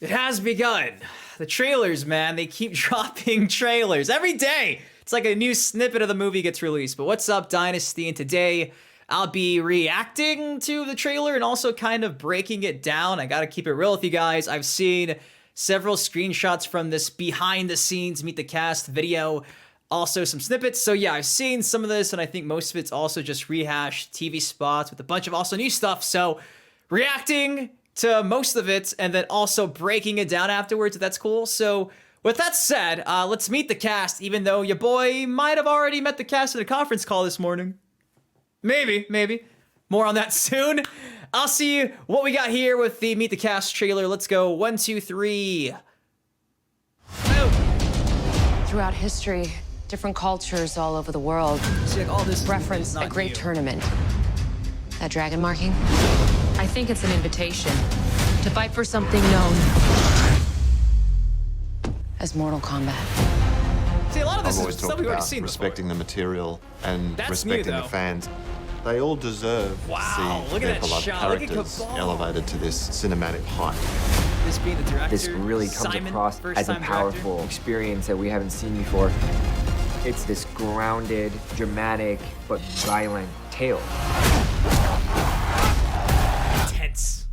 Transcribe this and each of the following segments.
It has begun. The trailers, man, they keep dropping trailers every day. It's like a new snippet of the movie gets released. But what's up, Dynasty? And today I'll be reacting to the trailer and also kind of breaking it down. I gotta keep it real with you guys. I've seen several screenshots from this behind the scenes Meet the Cast video, also some snippets. So yeah, I've seen some of this and I think most of it's also just rehashed TV spots with a bunch of also new stuff. So reacting to most of it and then also breaking it down afterwards, if that's cool. So with that said, let's meet the cast, even though your boy might have already met the cast at a conference call this morning. Maybe. More on that soon. I'll see what we got here with the Meet the Cast trailer. Let's go. 1, 2, 3. Oh. Throughout history, different cultures all over the world See, like, all this reference a great tournament. That dragon marking? I think it's an invitation to fight for something known as Mortal Kombat. See, a lot of this I've always is stuff talked we've already about seen respecting before. the material and That's respecting new, the though. fans. They all deserve Wow, to see look at their that beloved shot. Look at characters Kabal. elevated to this cinematic height. This being the director, This really comes Simon, across as a first-time powerful director. experience that we haven't seen before. It's this grounded, dramatic, but violent tale. Intense.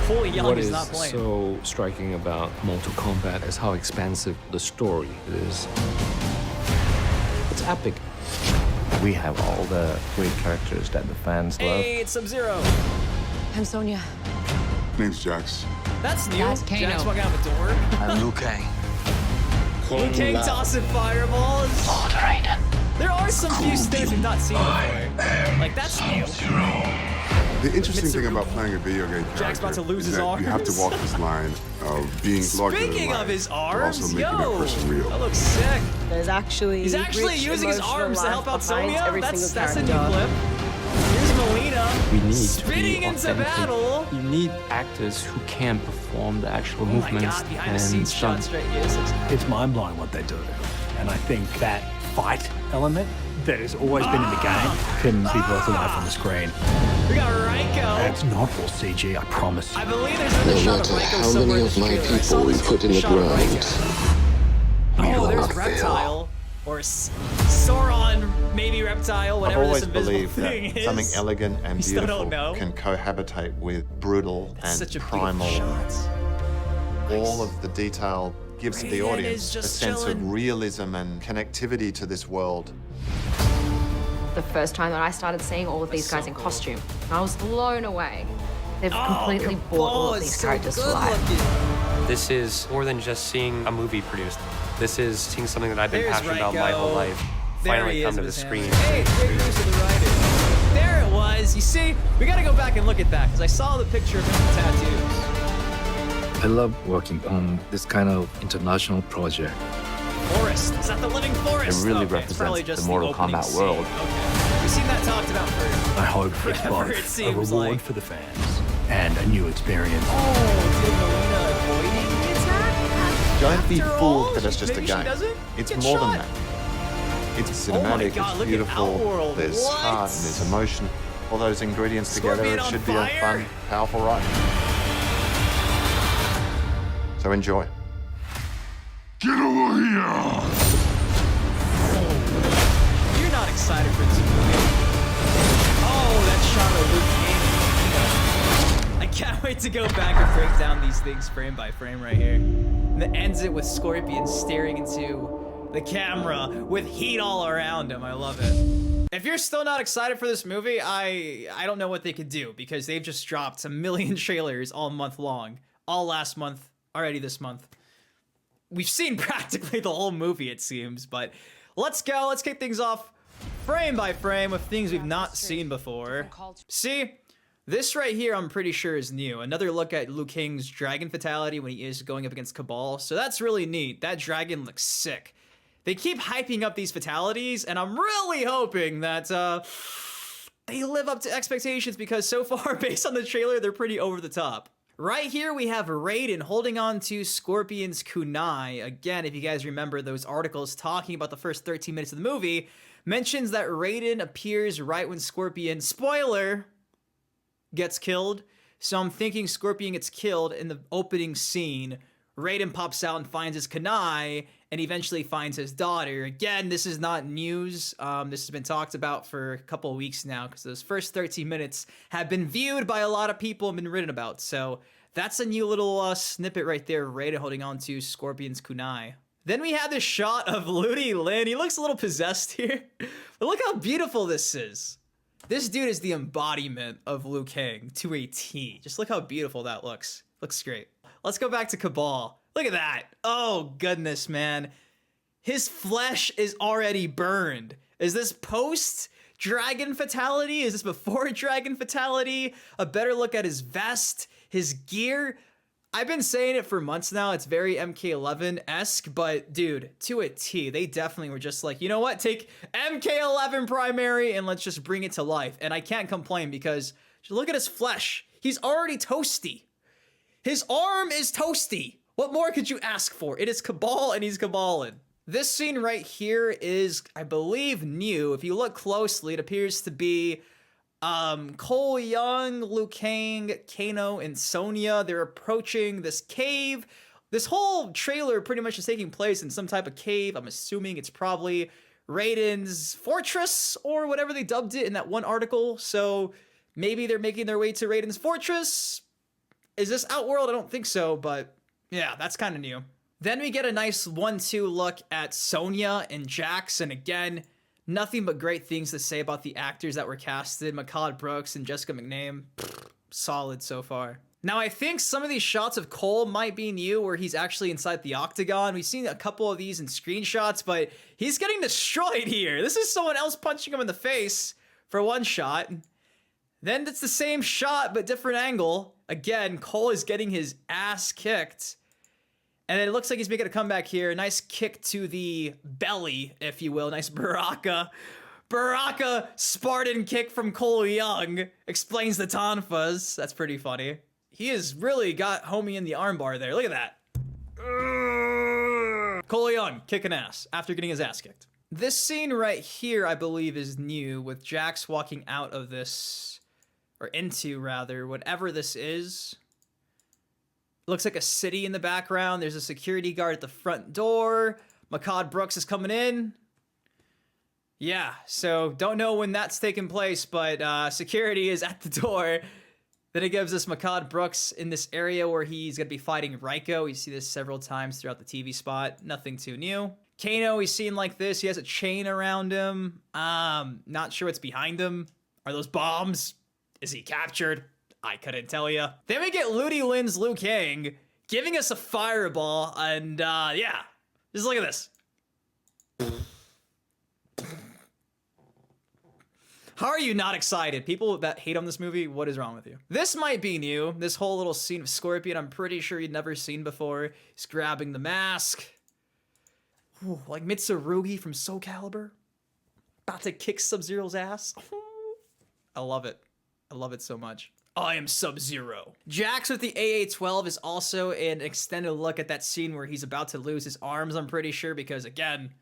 Cole Young What is is not playing. so striking about Mortal Kombat is how expansive the story is. It's epic. We have all the great characters that the fans love. Hey, it's Sub-Zero. I'm Sonya. Name's Jax. That's new. That's Kano. Jack's walking out the door. I'm Liu Kang. Liu Kang tossing fireballs. There are some few things we've not seen before. Like, that's new. The interesting thing Mitsurugi. about playing a video game character Jack's about to lose is his that arms. you have to walk this line of being larger than Speaking life, of his but arms, also making that yo, person real. that looks sick. There's actually He's actually rich using his emotional arms to help out life behind Sonya. every That's single a new character. clip. Here's Melina. We need spinning to be into authentic. battle. You need actors who can perform the actual Oh my movements god, behind the and scenes stunts. shots right here. This looks It's mind-blowing what they do. And I think that fight element that has always been in the game can be brought to life on the screen. We got Raiko. It's not all CG, I promise. I believe there's another No shot of matter Raiko how somewhere many in of the my trailer. I saw people we this put in the shot of ground, Raiko. Oh, there's not fail. Reptile. Or Sauron, maybe Reptile, I've whatever always this invisible believed thing that is. something elegant and We still beautiful don't know. can cohabitate with brutal It's and such a primal. beautiful shot. All of the detail gives the Raiden is audience a just sense chilling. of realism and connectivity to this world. The first time that I started seeing all of these That's guys so in cool. costume, I was blown away. They've Oh, completely Kabal brought all of is these so characters to good life. looking. This is more than just seeing a movie produced. This is seeing something that I've been There's passionate about my whole Raiko. life There finally he come is to the with his screen. hammer. Hey, great use of the writing. There it was. You see, we gotta go back and look at that because I saw the picture of him with tattoos. I love working on this kind of international project. Forest. Is that the living forest? It really Okay, it's probably represents just the Mortal opening Kombat scene. world. Okay. We've seen that talked about for. I hope it's Whatever it both a seems reward like. for the fans and a new experience. Oh, did Melina avoiding the attack? Don't be After all, fooled that it's just a maybe she game. doesn't It's get more shot. than that. It's Oh my cinematic, God, it's look at beautiful, Outworld. there's What? heart and there's emotion. All those ingredients together, Scorpion it on should be a fire. fun, powerful ride. So enjoy. Get over here! You're not excited for this movie. Oh, that shot of Luke Cage. I can't wait to go back and break down these things frame by frame right here. And it ends it with Scorpion staring into the camera with heat all around him. I love it. If you're still not excited for this movie, I don't know what they could do because they've just dropped a million trailers all month long. All last month, already this month. We've seen practically the whole movie, it seems, but let's go. Let's kick things off frame by frame with things we've not seen before. See, this right here I'm pretty sure is new. Another look at Liu Kang's dragon fatality when he is going up against Kabal. So that's really neat. That dragon looks sick. They keep hyping up these fatalities, and I'm really hoping that they live up to expectations because so far, based on the trailer, they're pretty over the top. Right here, we have Raiden holding on to Scorpion's kunai. Again, if you guys remember those articles talking about the first 13 minutes of the movie, mentions that Raiden appears right when Scorpion, spoiler, gets killed. So I'm thinking Scorpion gets killed in the opening scene. Raiden pops out and finds his kunai, and eventually finds his daughter. Again, this is not news. This has been talked about for a couple of weeks now, because those first 13 minutes have been viewed by a lot of people and been written about. So that's a new little snippet right there, Raiden holding on to Scorpion's kunai. Then we have this shot of Ludi Lin. He looks a little possessed here. But look how beautiful this is. This dude is the embodiment of Liu Kang to a T. Just look how beautiful that looks. Looks great. Let's go back to Kabal. Look at that. Oh, goodness, man. His flesh is already burned. Is this post-Dragon Fatality? Is this before Dragon Fatality? A better look at his vest, his gear. I've been saying it for months now. It's very MK11-esque, but dude, to a T, they definitely were just like, you know what? Take MK11 primary and let's just bring it to life. And I can't complain because look at his flesh. He's already toasty. His arm is toasty. What more could you ask for? It is Kabal and he's Kabalin. This scene right here is, I believe, new. If you look closely, it appears to be Cole Young, Liu Kang, Kano, and Sonya. They're approaching this cave. This whole trailer pretty much is taking place in some type of cave. I'm assuming it's probably Raiden's fortress or whatever they dubbed it in that one article. So maybe they're making their way to Raiden's fortress. Is this Outworld? I don't think so, but yeah, that's kind of new. Then we get a nice 1-2 look at Sonya and Jax, and again, nothing but great things to say about the actors that were casted. Makad Brooks and Jessica McName, solid so far. Now, I think some of these shots of Cole might be new, where he's actually inside the octagon. We've seen a couple of these in screenshots, but he's getting destroyed here. This is someone else punching him in the face for one shot. Then it's the same shot, but different angle. Again, Cole is getting his ass kicked. And it looks like he's making a comeback here. Nice kick to the belly, if you will. Nice Baraka Spartan kick from Cole Young. Explains the tonfas. That's pretty funny. He has really got homie in the armbar there. Look at that. Cole Young kicking ass after getting his ass kicked. This scene right here, I believe, is new, with Jax walking out of this, or into rather, whatever this is. Looks like a city in the background. There's a security guard at the front door. Makad Brooks is coming in. Yeah, so don't know when that's taking place, but security is at the door. Then it gives us Makad Brooks in this area where he's going to be fighting Raiko. You see this several times throughout the TV spot. Nothing too new. Kano, he's seen like this. He has a chain around him. Not sure what's behind him. Are those bombs? Is he captured? I couldn't tell you. Then we get Ludi Lin's Liu Kang giving us a fireball, and yeah, just look at this. How are you not excited? People that hate on this movie, what is wrong with you? This might be new. This whole little scene of Scorpion, I'm pretty sure you'd never seen before. He's grabbing the mask. Ooh, like Mitsurugi from Soul Calibur. About to kick Sub-Zero's ass. I love it. I love it so much. I am Sub-Zero. Jax with the AA-12 is also an extended look at that scene where he's about to lose his arms, I'm pretty sure, because again,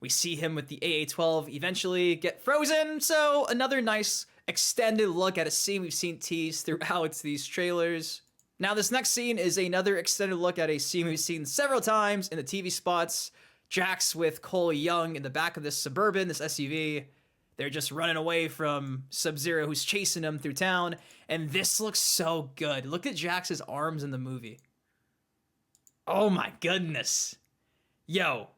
we see him with the AA-12 eventually get frozen. So another nice extended look at a scene we've seen teased throughout these trailers. Now this next scene is another extended look at a scene we've seen several times in the TV spots. Jax with Cole Young in the back of this Suburban, this SUV. They're just running away from Sub-Zero, who's chasing them through town. And this looks so good. Look at Jax's arms in the movie. Oh my goodness. Yo,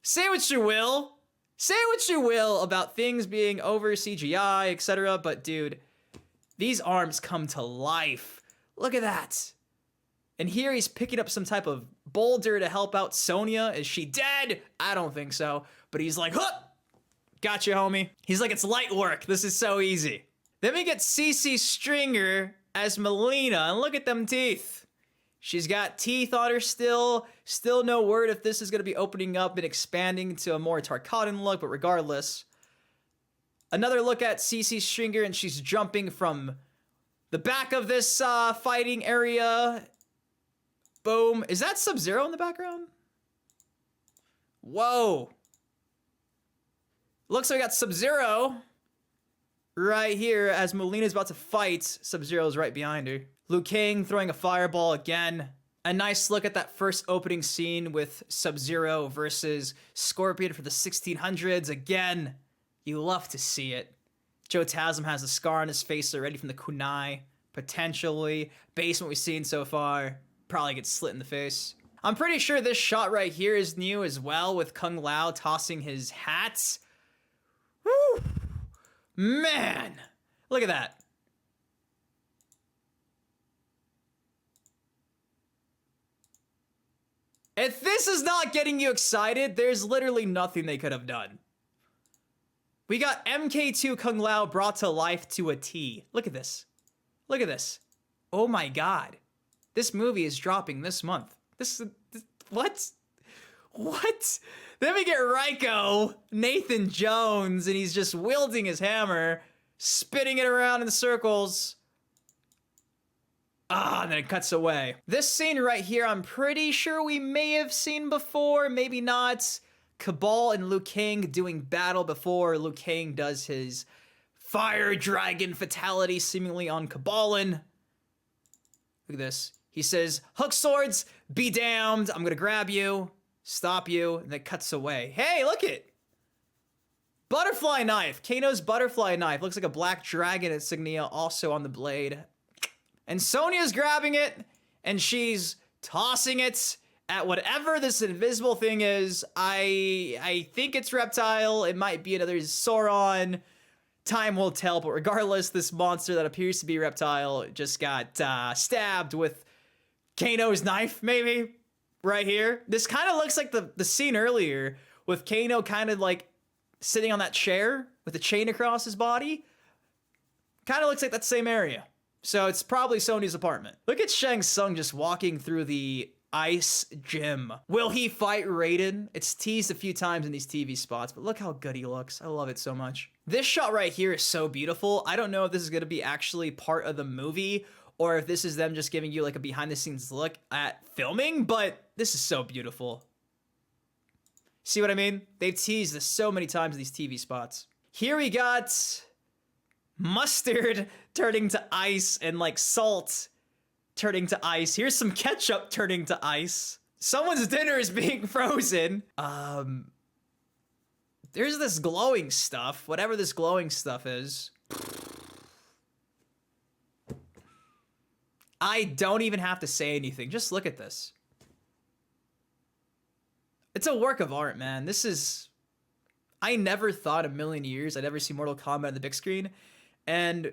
say what you will. Say what you will about things being over CGI, etc. But dude, these arms come to life. Look at that. And here he's picking up some type of boulder to help out Sonya. Is she dead? I don't think so. But he's like, huh! Gotcha, homie. He's like, it's light work. This is so easy. Then we get CC Stringer as Melina, and look at them teeth. She's got teeth on her still. Still no word if this is going to be opening up and expanding to a more Tarkatan look, but regardless. Another look at CC Stringer, and she's jumping from the back of this fighting area. Boom. Is that Sub-Zero in the background? Whoa. Looks like we got Sub-Zero right here as Melina's about to fight. Sub-Zero's right behind her. Liu Kang throwing a fireball again. A nice look at that first opening scene with Sub-Zero versus Scorpion for the 1600s. Again, you love to see it. Joe Taslim has a scar on his face already from the kunai. Potentially, based on what we've seen so far, probably gets slit in the face. I'm pretty sure this shot right here is new as well, with Kung Lao tossing his hats. Woo! Man! Look at that. If this is not getting you excited, there's literally nothing they could have done. We got MK2 Kung Lao brought to life to a T. Look at this. Look at this. Oh my god. This movie is dropping this month. What? What? Then we get Raiko, Nathan Jones, and he's just wielding his hammer, spinning it around in circles. And then it cuts away. This scene right here, I'm pretty sure we may have seen before, maybe not. Kabal and Liu Kang doing battle before Liu Kang does his fire dragon fatality seemingly on Kabalin. Look at this. He says, hook swords, be damned. I'm gonna grab you, stop you, and then it cuts away. Hey, look it. Butterfly knife. Kano's butterfly knife. Looks like a black dragon insignia also on the blade. And Sonya's grabbing it, and she's tossing it at whatever this invisible thing is. I think it's Reptile. It might be another Sauron. Time will tell, but regardless, this monster that appears to be Reptile just got stabbed with Kano's knife, maybe, right here. This kind of looks like the scene earlier with Kano kind of like sitting on that chair with a chain across his body. Kind of looks like that same area. So it's probably Sony's apartment. Look at Shang Tsung just walking through the ice gym. Will he fight Raiden? It's teased a few times in these TV spots, but look how good he looks. I love it so much. This shot right here is so beautiful. I don't know if this is gonna be actually part of the movie or if this is them just giving you like a behind the scenes look at filming, but this is so beautiful. See what I mean? They've teased this so many times in these TV spots. Here we got mustard turning to ice and like salt turning to ice. Here's some ketchup turning to ice. Someone's dinner is being frozen. There's this glowing stuff, whatever this glowing stuff is. I don't even have to say anything. Just look at this. It's a work of art, man. This is... I never thought a million years I'd ever see Mortal Kombat on the big screen. And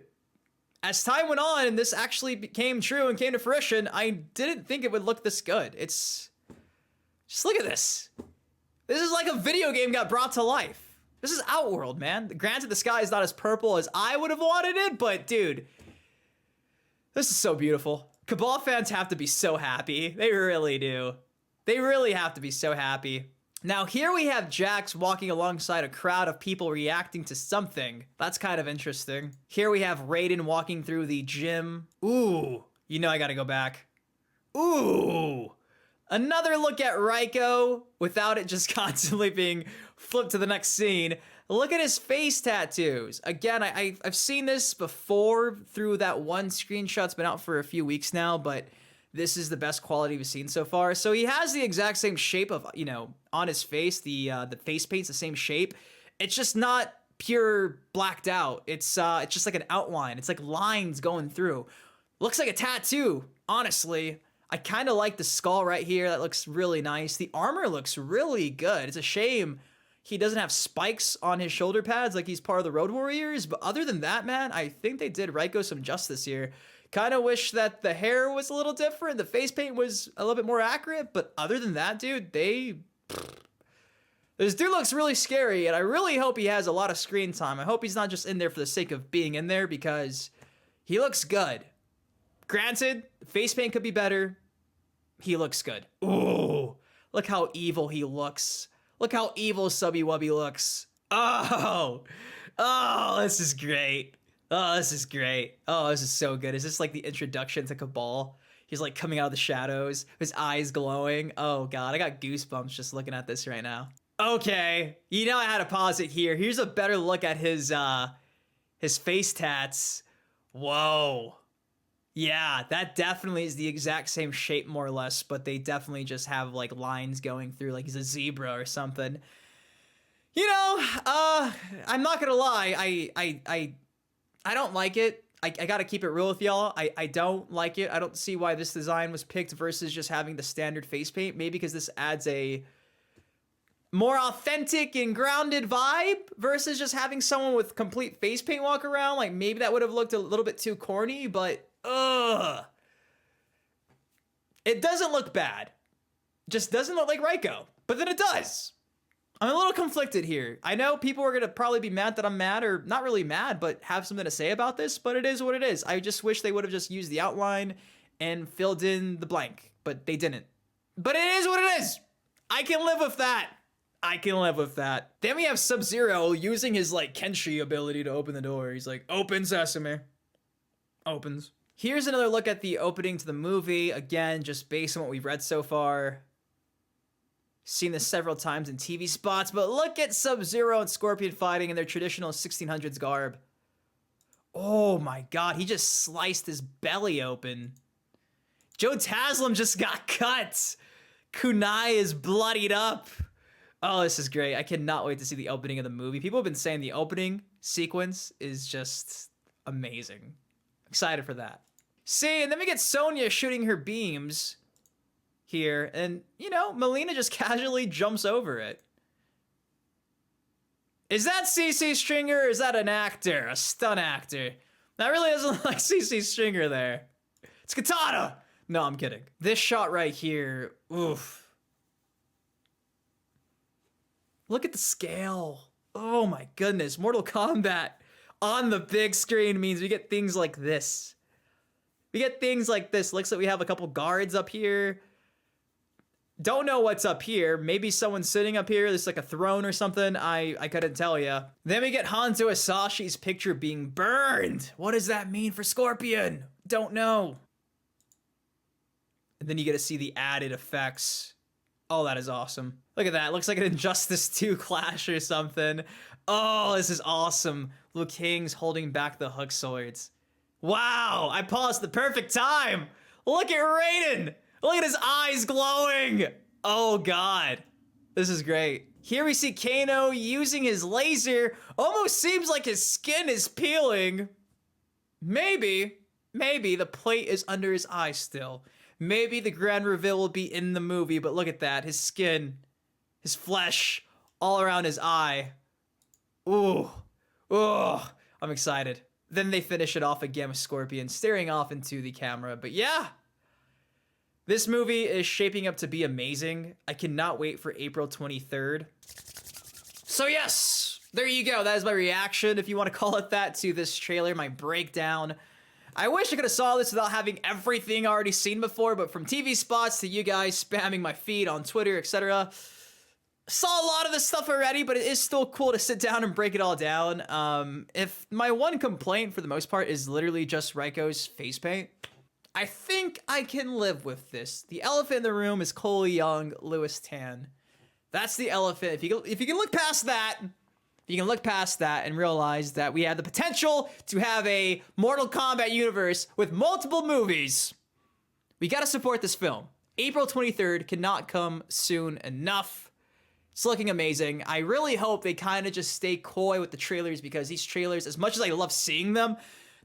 as time went on and this actually became true and came to fruition, I didn't think it would look this good. It's... Just look at this. This is like a video game got brought to life. This is Outworld, man. Granted, the sky is not as purple as I would have wanted it, but dude, this is so beautiful. Kabal fans have to be so happy. They really do. They really have to be so happy. Now here we have Jax walking alongside a crowd of people reacting to something. That's kind of interesting. Here we have Raiden walking through the gym. Ooh, you know I gotta go back. Ooh. Another look at Raiko without it just constantly being flipped to the next scene. Look at his face tattoos. Again, I've seen this before through that one screenshot. It's been out for a few weeks now, but this is the best quality we've seen so far. So he has the exact same shape of, you know, on his face. The face paint's the same shape. It's just not pure blacked out. It's just like an outline. It's like lines going through. Looks like a tattoo, honestly. I kind of like the skull right here. That looks really nice. The armor looks really good. It's a shame he doesn't have spikes on his shoulder pads like he's part of the Road Warriors. But other than that, man, I think they did Raiko some justice here. Kind of wish that the hair was a little different. The face paint was a little bit more accurate. But other than that, dude, this dude looks really scary. And I really hope he has a lot of screen time. I hope he's not just in there for the sake of being in there because he looks good. Granted, face paint could be better. He looks good. Ooh, look how evil he looks. Look how evil Subby Wubby looks. Oh, this is great. Oh, this is great. Oh, this is so good. Is this like the introduction to Kabal? He's like coming out of the shadows, his eyes glowing. Oh God, I got goosebumps just looking at this right now. Okay, you know I had to pause it here. Here's a better look at his face tats. Whoa. Yeah, that definitely is the exact same shape, more or less, but they definitely just have like lines going through, like he's a zebra or something. You know, I'm not gonna lie, I don't like it. I gotta keep it real with y'all. I don't like it. I don't see why this design was picked versus just having the standard face paint. Maybe because this adds a more authentic and grounded vibe versus just having someone with complete face paint walk around. Like, maybe that would have looked a little bit too corny, but ugh. It doesn't look bad. Just doesn't look like Raiko. But then it does. I'm a little conflicted here. I know people are going to probably be mad that I'm mad, or not really mad, but have something to say about this, but it is what it is. I just wish they would have just used the outline and filled in the blank, but they didn't. But it is what it is. I can live with that. I can live with that. Then we have Sub-Zero using his, like, Kenshi ability to open the door. He's like, open sesame. Opens. Here's another look at the opening to the movie. Again, just based on what we've read so far. Seen this several times in TV spots, but look at Sub-Zero and Scorpion fighting in their traditional 1600s garb. Oh my god, he just sliced his belly open. Joe Taslim just got cut. Kunai is bloodied up. Oh, this is great. I cannot wait to see the opening of the movie. People have been saying the opening sequence is just amazing. Excited for that. See, and then we get Sonya shooting her beams here, and, you know, Melina just casually jumps over it. Is that CC Stringer, or is that an actor? A stunt actor? That really doesn't look like CC Stringer there. It's Katana! No, I'm kidding. This shot right here, oof. Look at the scale. Oh my goodness. Mortal Kombat on the big screen means we get things like this. We get things like this. Looks like we have a couple guards up here. Don't know what's up here. Maybe someone's sitting up here. There's like a throne or something. I couldn't tell ya. Then we get Hanzo Asashi's picture being burned. What does that mean for Scorpion? Don't know. And then you get to see the added effects. Oh, that is awesome. Look at that. It looks like an Injustice 2 clash or something. Oh, this is awesome. Liu Kang's holding back the hook swords. Wow, I paused the perfect time. Look at Raiden. Look at his eyes glowing. Oh, God. This is great. Here we see Kano using his laser. Almost seems like his skin is peeling. Maybe the plate is under his eye still. Maybe the grand reveal will be in the movie, but look at that. His skin, his flesh, all around his eye. Ooh. Oh, I'm excited. Then they finish it off again with Scorpion staring off into the camera. But yeah, this movie is shaping up to be amazing. I cannot wait for April 23rd. So yes, there you go. That is my reaction, if you want to call it that, to this trailer, my breakdown. I wish I could have saw this without having everything already seen before, but from TV spots to you guys spamming my feed on Twitter, etc. Saw a lot of this stuff already, but it is still cool to sit down and break it all down. If my one complaint for the most part is literally just Raiko's face paint, I think I can live with this. The elephant in the room is Cole Young, Lewis Tan. That's the elephant. If you can look past that, you can look past that and realize that we have the potential to have a Mortal Kombat universe with multiple movies. We gotta support this film. April 23rd cannot come soon enough. It's looking amazing. I really hope they kind of just stay coy with the trailers, because these trailers, as much as I love seeing them,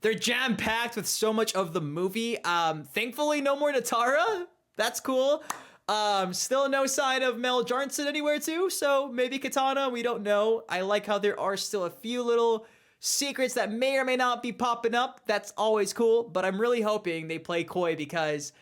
they're jam-packed with so much of the movie. Thankfully, no more Natara. That's cool. Still no sign of Mel Johnson anywhere too, so maybe Katana, we don't know. I like how there are still a few little secrets that may or may not be popping up. That's always cool, but I'm really hoping they play coy, because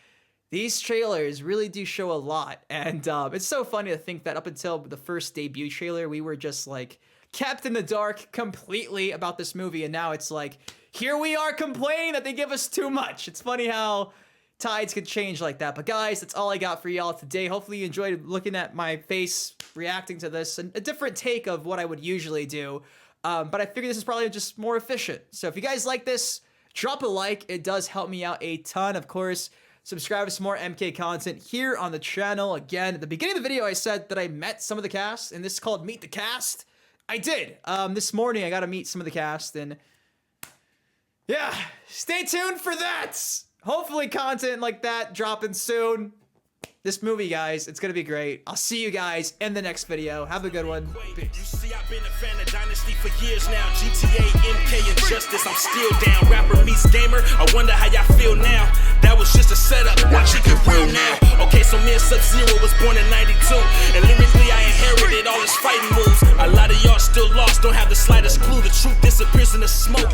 these trailers really do show a lot. And it's so funny to think that up until the first debut trailer, we were just like kept in the dark completely about this movie, and now it's like, here we are complaining that they give us too much. It's funny how tides could change like that. But guys, that's all I got for y'all today. Hopefully you enjoyed looking at my face reacting to this, and a different take of what I would usually do. But I figured this is probably just more efficient. So if you guys like this, drop a like. It does help me out a ton. Of course, subscribe to some more MK content here on the channel. Again, at the beginning of the video, I said that I met some of the cast, and this is called Meet the Cast. I did. This morning, I got to meet some of the cast, and yeah, stay tuned for that. Hopefully content like that dropping soon. This movie, guys, it's gonna be great. I'll see you guys in the next video. Have a good one. Peace. You see, I've been a fan of Dynasty for years now. GTA, MK, and Justice, I'm still down. Rapper meets gamer, I wonder how y'all feel now. That was just a setup, watch it get real now. Okay, so me and Sub-Zero was born in 92. And lyrically, I inherited all his fighting moves. A lot of y'all still lost, don't have the slightest clue. The truth disappears in the smoke.